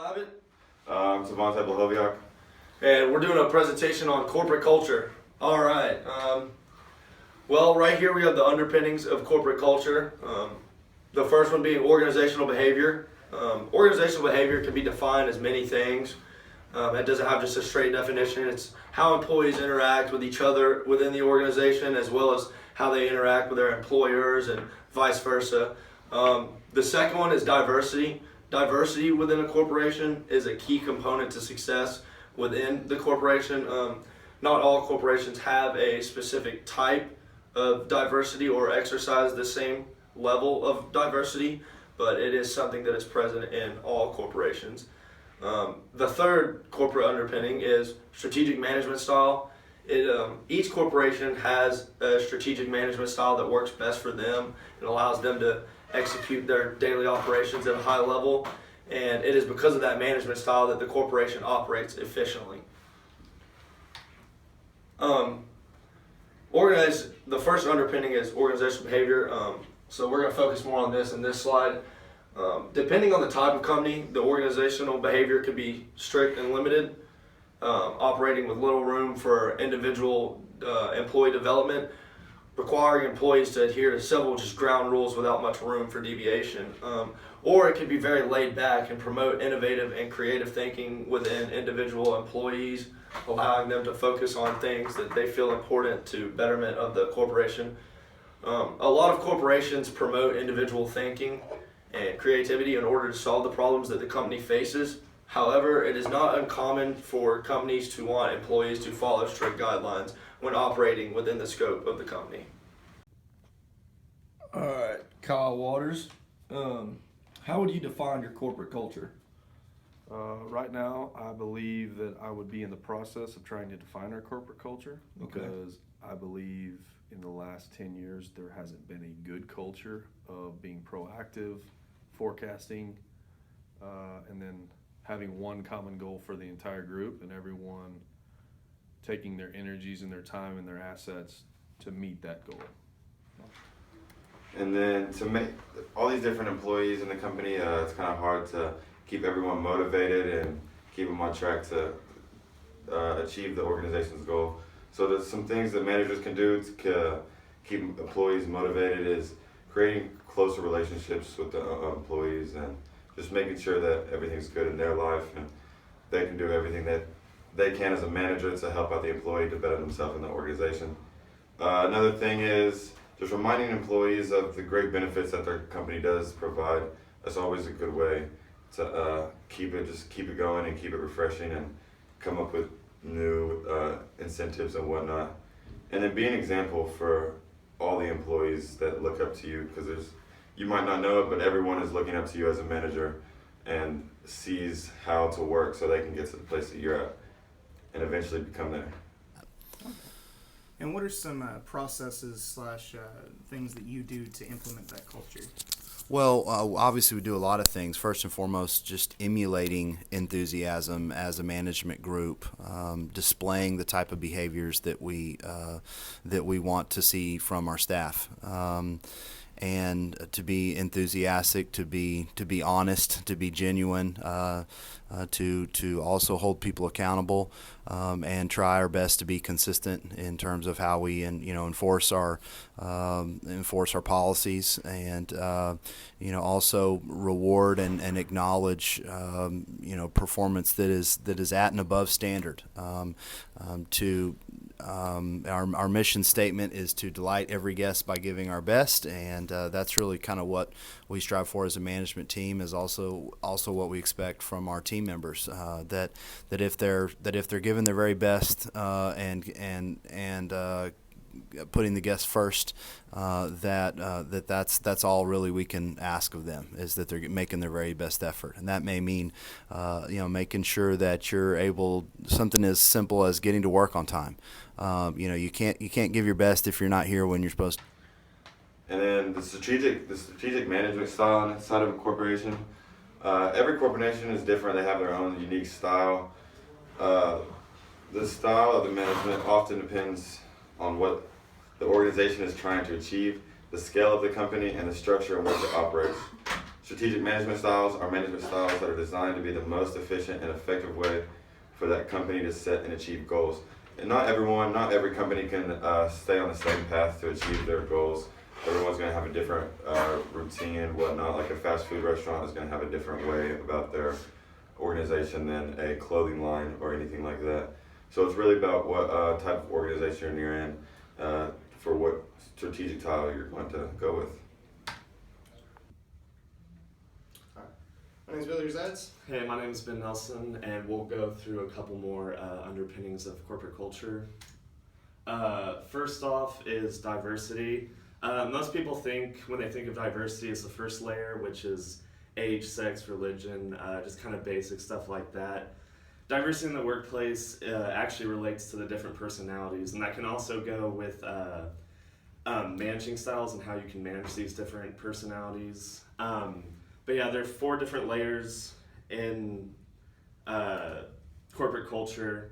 Abbot. TeVante, Blochowiak. And we're doing a presentation on corporate culture. All right. Well, right here we have the underpinnings of corporate culture. The first one being organizational behavior. Organizational behavior can be defined as many things. It doesn't have just a straight definition. It's how employees interact with each other within the organization, as well as how they interact with their employers and vice versa. The second one is diversity. Diversity within a corporation is a key component to success within the corporation. Not all corporations have a specific type of diversity or exercise the same level of diversity, but it is something that is present in all corporations. The third corporate underpinning is strategic management style. Each corporation has a strategic management style that works best for them. It allows them to execute their daily operations at a high level, and it is because of that management style that the corporation operates efficiently. The first underpinning is organizational behavior. So we're going to focus more on this in this slide. Depending on the type of company, the organizational behavior could be strict and limited, operating with little room for individual employee development, requiring employees to adhere to several just ground rules without much room for deviation. Or it could be very laid back and promote innovative and creative thinking within individual employees, allowing them to focus on things that they feel important to betterment of the corporation. A lot of corporations promote individual thinking and creativity in order to solve the problems that the company faces. However, it is not uncommon for companies to want employees to follow strict guidelines when operating within the scope of the company. All right, Kyle Waters, how would you define your corporate culture? Right now, I believe that I would be in the process of trying to define our corporate culture because I believe in the last 10 years there hasn't been a good culture of being proactive, forecasting, and then having one common goal for the entire group and everyone taking their energies and their time and their assets to meet that goal. And then to make all these different employees in the company, it's kind of hard to keep everyone motivated and keep them on track to achieve the organization's goal. So there's some things that managers can do to keep employees motivated is creating closer relationships with the employees and just making sure that everything's good in their life and they can do everything that they can as a manager to help out the employee to better themselves in the organization. Another thing is just reminding employees of the great benefits that their company does provide. That's always a good way to keep it going and keep it refreshing and come up with new incentives and whatnot. And then be an example for all the employees that look up to you, because you might not know it, but everyone is looking up to you as a manager and sees how to work so they can get to the place that you're at and eventually become there. And what are some processes / things that you do to implement that culture? Well, obviously we do a lot of things. First and foremost, just emulating enthusiasm as a management group, displaying the type of behaviors that we want to see from our staff. And to be enthusiastic, to be honest, to be genuine, to also hold people accountable, and try our best to be consistent in terms of how we enforce our policies, and also reward and acknowledge performance that is at and above standard. Our mission statement is to delight every guest by giving our best, and that's really kind of what we strive for as a management team. Is also what we expect from our team members. That if they're giving their very best and putting the guests first, that's all really we can ask of them, is that they're making their very best effort, and that may mean making sure that you're able, something as simple as getting to work on time. You can't give your best if you're not here when you're supposed to. And then the strategic management style inside of a corporation. Every corporation is different. They have their own unique style. The style of the management often depends on what the organization is trying to achieve, the scale of the company, and the structure in which it operates. Strategic management styles are management styles that are designed to be the most efficient and effective way for that company to set and achieve goals. And not every company can stay on the same path to achieve their goals. Everyone's going to have a different routine and whatnot. Like a fast food restaurant is going to have a different way about their organization than a clothing line or anything like that. So it's really about what type of organization you're in for what strategic tile you're going to go with. My name's Billy Resides. Hey, my name is Ben Nelson, and we'll go through a couple more underpinnings of corporate culture. First off is diversity. Most people think, when they think of diversity, it's the first layer, which is age, sex, religion, just kind of basic stuff like that. Diversity in the workplace actually relates to the different personalities, and that can also go with managing styles and how you can manage these different personalities. But yeah, there are 4 different layers in corporate culture.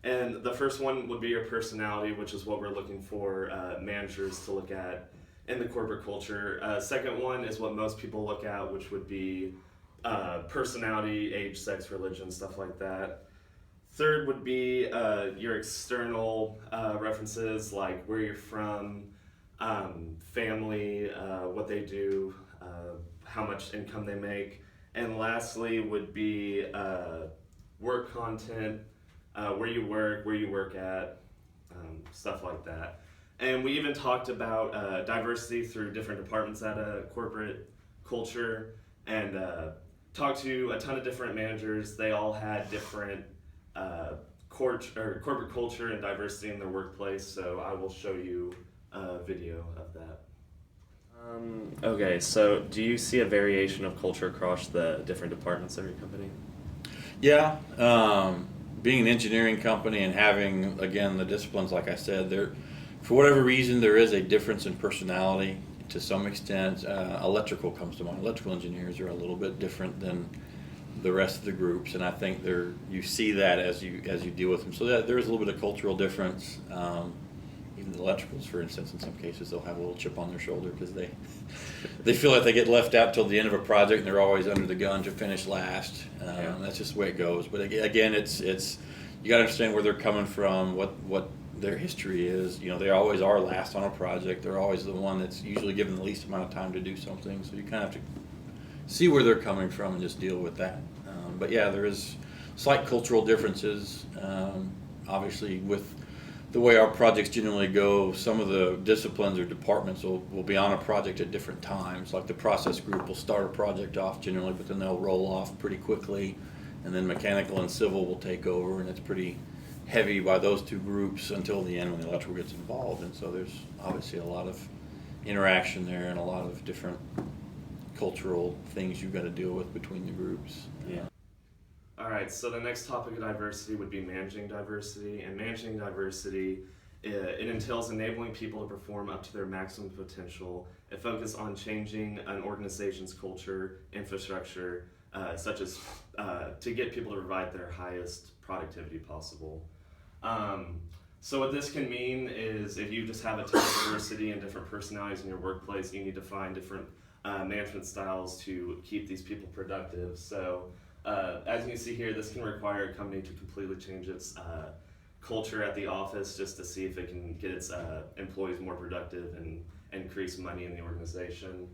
And the first one would be your personality, which is what we're looking for managers to look at in the corporate culture. Second one is what most people look at, which would be personality, age, sex, religion, stuff like that. Third would be your external references, like where you're from, family, what they do, how much income they make. And lastly would be work content, where you work at, stuff like that. And we even talked about diversity through different departments at a corporate culture, and talked to a ton of different managers. They all had different corporate culture and diversity in their workplace, so I will show you a video of that. Okay, so do you see a variation of culture across the different departments of your company? Yeah, being an engineering company and having, again, the disciplines, like I said, for whatever reason, there is a difference in personality to some extent. Electrical comes to mind. Electrical engineers are a little bit different than the rest of the groups, and I think you see that as you deal with them. So there is a little bit of cultural difference. Even the electricals, for instance, in some cases, they'll have a little chip on their shoulder because they feel like they get left out till the end of a project, and they're always under the gun to finish last. That's just the way it goes. But again, it's you got to understand where they're coming from, what their history is. You know, they always are last on a project. They're always the one that's usually given the least amount of time to do something. So you kind of have to see where they're coming from and just deal with that. But yeah, there is slight cultural differences. Obviously, with the way our projects generally go, some of the disciplines or departments will be on a project at different times. Like the process group will start a project off generally, but then they'll roll off pretty quickly. And then mechanical and civil will take over, and it's pretty heavy by those 2 groups until the end when the electrical gets involved. And so there's obviously a lot of interaction there and a lot of different cultural things you've got to deal with between the groups. Yeah. All right, so the next topic of diversity would be managing diversity. And managing diversity, it entails enabling people to perform up to their maximum potential. It focuses on changing an organization's culture, infrastructure, such as to get people to provide their highest productivity possible. So what this can mean is if you just have a ton of diversity and different personalities in your workplace, you need to find different management styles to keep these people productive. So as you can see here, this can require a company to completely change its culture at the office just to see if it can get its employees more productive and increase money in the organization.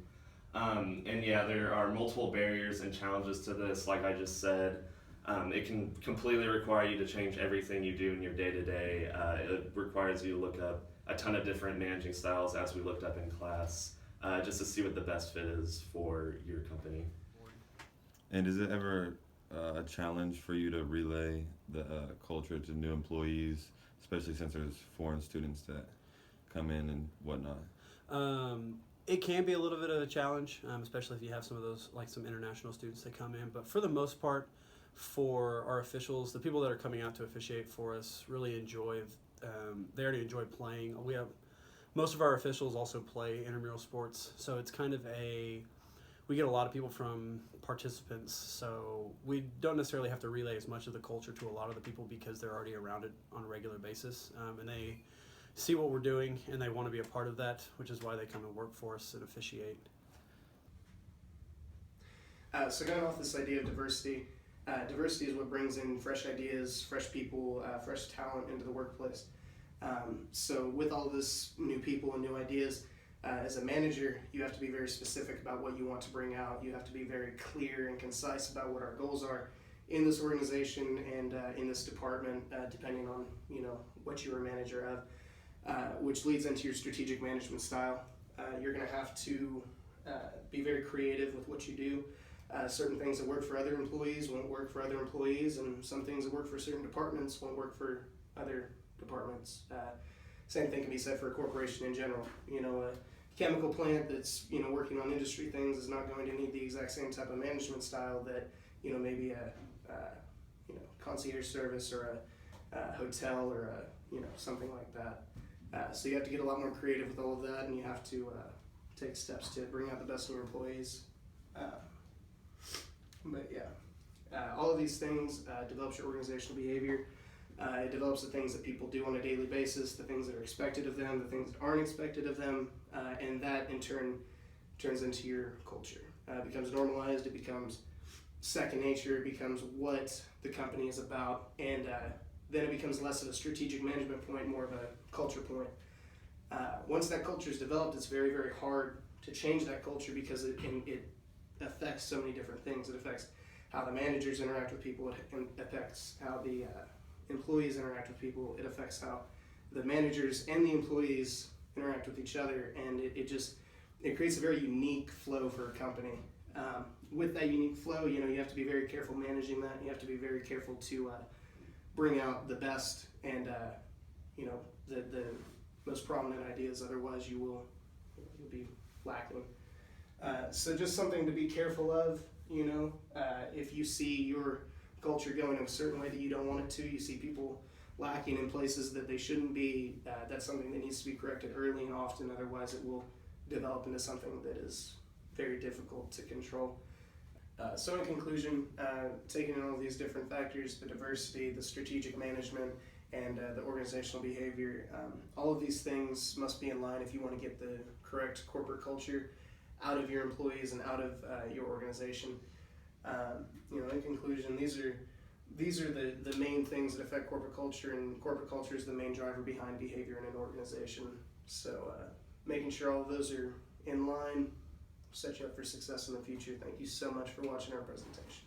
And yeah, there are multiple barriers and challenges to this. Like I just said, it can completely require you to change everything you do in your day-to-day. It requires you to look up a ton of different managing styles, as we looked up in class, just to see what the best fit is for your company. And is it ever a challenge for you to relay the culture to new employees, especially since there's foreign students that come in and whatnot? It can be a little bit of a challenge, especially if you have some of those, like some international students that come in. But for the most part, for our officials, the people that are coming out to officiate for us really enjoy, they already enjoy playing. Most of our officials also play intramural sports, so it's kind of we get a lot of people from participants, so we don't necessarily have to relay as much of the culture to a lot of the people because they're already around it on a regular basis, and they see what we're doing and they want to be a part of that, which is why they come and work for us and officiate. So going off this idea of diversity, diversity is what brings in fresh ideas, fresh people, fresh talent into the workplace. So with all this new people and new ideas, as a manager, you have to be very specific about what you want to bring out. You have to be very clear and concise about what our goals are in this organization and in this department, depending on what you are a manager of, which leads into your strategic management style. You're going to have to be very creative with what you do. Certain things that work for other employees won't work for other employees, and some things that work for certain departments won't work for other departments. Same thing can be said for a corporation in general. A chemical plant that's working on industry things is not going to need the exact same type of management style that maybe a concierge service or a hotel or something like that. So you have to get a lot more creative with all of that, and you have to take steps to bring out the best in your employees. All of these things develops your organizational behavior. It develops the things that people do on a daily basis, the things that are expected of them, the things that aren't expected of them, and that in turn turns into your culture. It becomes normalized, it becomes second nature, it becomes what the company is about, and then it becomes less of a strategic management point, more of a culture point. Once that culture is developed, it's very, very hard to change that culture because it affects so many different things. It affects how the managers interact with people, it affects how the employees interact with people, it affects how the managers and the employees interact with each other, and it creates a very unique flow for a company. With that unique flow, you have to be very careful managing that. You have to be very careful to bring out the best and the most prominent ideas. Otherwise, you'll be lacking. So just something to be careful of. If you see your culture going in a certain way that you don't want it to, you see people lacking in places that they shouldn't be, that's something that needs to be corrected early and often. Otherwise, it will develop into something that is very difficult to control. So in conclusion, taking in all these different factors, the diversity, the strategic management, and the organizational behavior, all of these things must be in line if you want to get the correct corporate culture out of your employees and out of your organization. In conclusion, these are the main things that affect corporate culture, and corporate culture is the main driver behind behavior in an organization. So making sure all of those are in line set you up for success in the future. Thank you so much for watching our presentation.